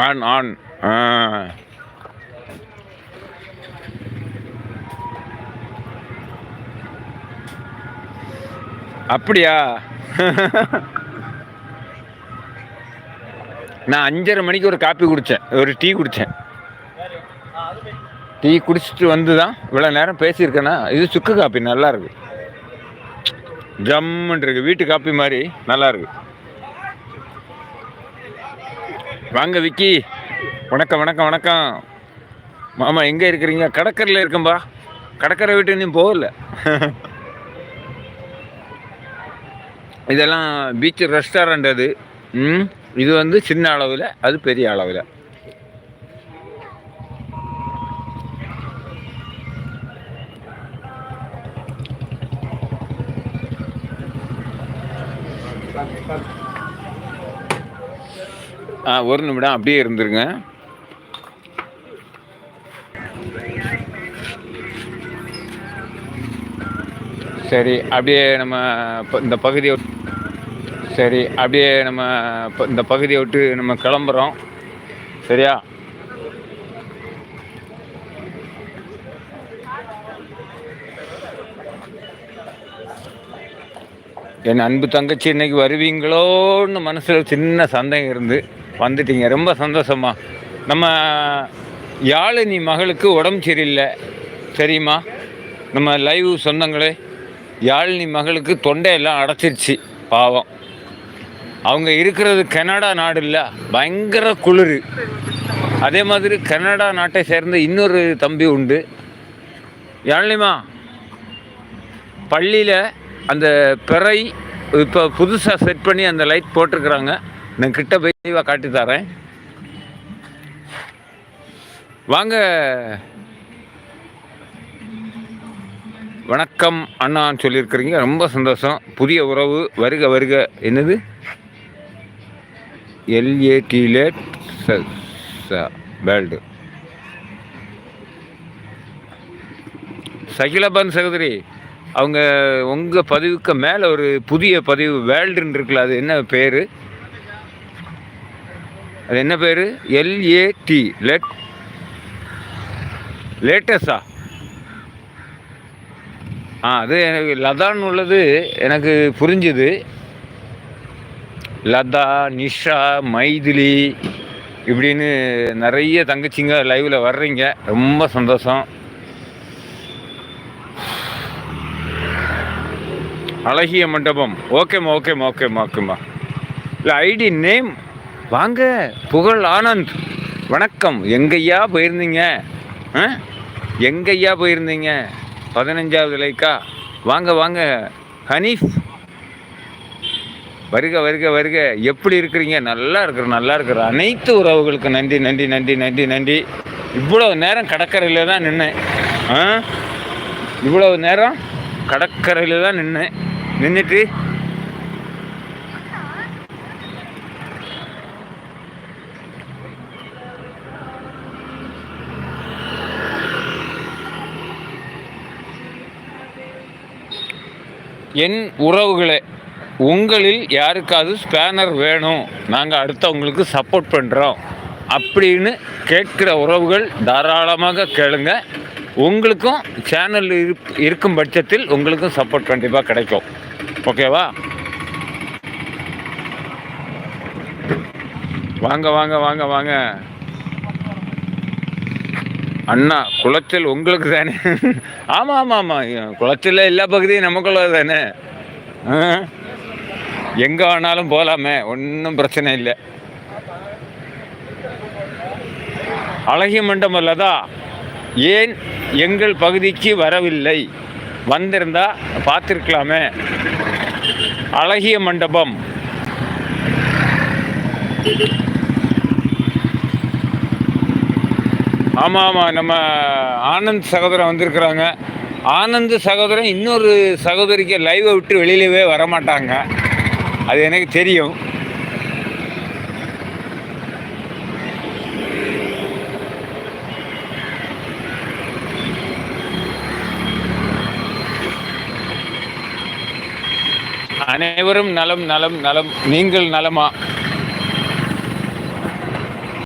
On on. அப்படியா? நான் 5:30 மணிக்கு ஒரு காப்பி குடித்தேன், ஒரு டீ குடித்தேன். டீ குடிச்சிட்டு வந்து தான் இவ்வளோ நேரம் பேசியிருக்கேன்னா. இது சுக்கு காப்பி, நல்லா இருக்கு, ஜம்முன்னு இருக்கு, வீட்டு காப்பி மாதிரி நல்லா இருக்கு. வாங்க விக்கி, வணக்கம் வணக்கம் வணக்கம். மாமா எங்கே இருக்கிறீங்க? கடற்கரையில் இருக்கேன்பா. கடற்கரை விட்டு இன்னும் போகல. இதெல்லாம் பீச் ரெஸ்டாரண்ட் அது. இது வந்து சின்ன அளவில், அது பெரிய அளவில். ஒரு நிமிடம் அப்படியே இருந்துருங்க. சரி, அப்படியே நம்ம இந்த பகுதியை இந்த பகுதியை விட்டு நம்ம கிளம்புறோம். சரியா? என் அன்பு தங்கச்சி இன்னைக்கு வருவீங்களோன்னு மனசில் சின்ன சந்தேகம் இருந்து வந்துட்டீங்க. ரொம்ப சந்தோஷமா. நம்ம யாழினி மகளுக்கு உடம்பு சரியில்லை, தெரியுமா? நம்ம லைவ் சொந்தங்களே, யாழினி மகளுக்கு தொண்டையெல்லாம் அடைச்சிருச்சு, பாவம். அவங்க இருக்கிறது கனடா நாடு இல்லை, பயங்கர குளிர். அதே மாதிரி கனடா நாட்டை சேர்ந்த இன்னொரு தம்பி உண்டு. யாழினிமா, பள்ளியில் அந்த பிறை இப்போ புதுசாக செட் பண்ணி அந்த லைட் போட்டிருக்கிறாங்க. நான் கிட்ட போய் காட்டி தரேன், வாங்க. வணக்கம் அண்ணான்னு சொல்லியிருக்கிறீங்க, ரொம்ப சந்தோஷம். புதிய உறவு, வருக வருக. என்னது LAT வேல்டு சகிலபான் சகோதரி, அவங்க உங்கள் பதிவுக்கு மேலே ஒரு புதிய பதிவு வேல்டுன்னு இருக்குல்ல, அது என்ன பேர்? அது என்ன பேர்? LAT லேட்டஸ்டா? அது எனக்கு லதான்னு உள்ளது எனக்கு புரிஞ்சுது. லதா, நிஷா, மைதிலி இப்படின்னு நிறைய தங்கச்சிங்க லைவில் வர்றீங்க, ரொம்ப சந்தோஷம். அழகிய மண்டபம், ஓகேம்மா ஓகேம்மா ஓகேம்மா ஓகேம்மா. இல்லை, ஐடி நேம் வாங்க. புகழ் ஆனந்த், வணக்கம். எங்கய்யா போயிருந்தீங்க? எங்கய்யா போயிருந்தீங்க? 15வது லைக்கா? வாங்க வாங்க. ஹனீஃப், வருக வருக வருக. எப்படி இருக்கிறீங்க? நல்லா இருக்கிற அனைத்து உறவுகளுக்கு நன்றி நன்றி நன்றி நன்றி நன்றி. இவ்வளவு நேரம் கடற்கரையில் தான் நின்னேன். இவ்வளவு நேரம் கடற்கரையில் தான் நின்றுட்டு என் உறவுகளே, உங்களில் யாருக்காவது ஸ்பேனர் வேணும், நாங்கள் அடுத்தவங்களுக்கு சப்போர்ட் பண்ணுறோம் அப்படின்னு கேட்குற உறவுகள் தாராளமாக கேளுங்க. உங்களுக்கும் சேனல் இருக்கும் பட்சத்தில் உங்களுக்கும் சப்போர்ட் கண்டிப்பாக கிடைக்கும். ஓகேவா? வாங்க வாங்க வாங்க வாங்க. அண்ணா, குளச்சல் உங்களுக்கு தானே? ஆமாம் ஆமாம் ஆமாம், குளச்சலில் எல்லா பகுதியும் நமக்குள்ள தானே. எங்கே வேணாலும் போகலாமே, ஒன்றும் பிரச்சனை இல்லை. அழகிய மண்டபம் இல்லதா? ஏன் எங்கள் பகுதிக்கு வரவில்லை? வந்திருந்தா பார்த்துருக்கலாமே. அழகிய மண்டபம். ஆமாம் ஆமாம், நம்ம ஆனந்த் சகோதரன் வந்திருக்கிறாங்க. ஆனந்த் சகோதரன் இன்னொரு சகோதரிக்கு லைவை விட்டு வெளியிலவே வரமாட்டாங்க, அது எனக்கு தெரியும். அனைவரும் நலம் நலம் நலம். நீங்கள் நலமா?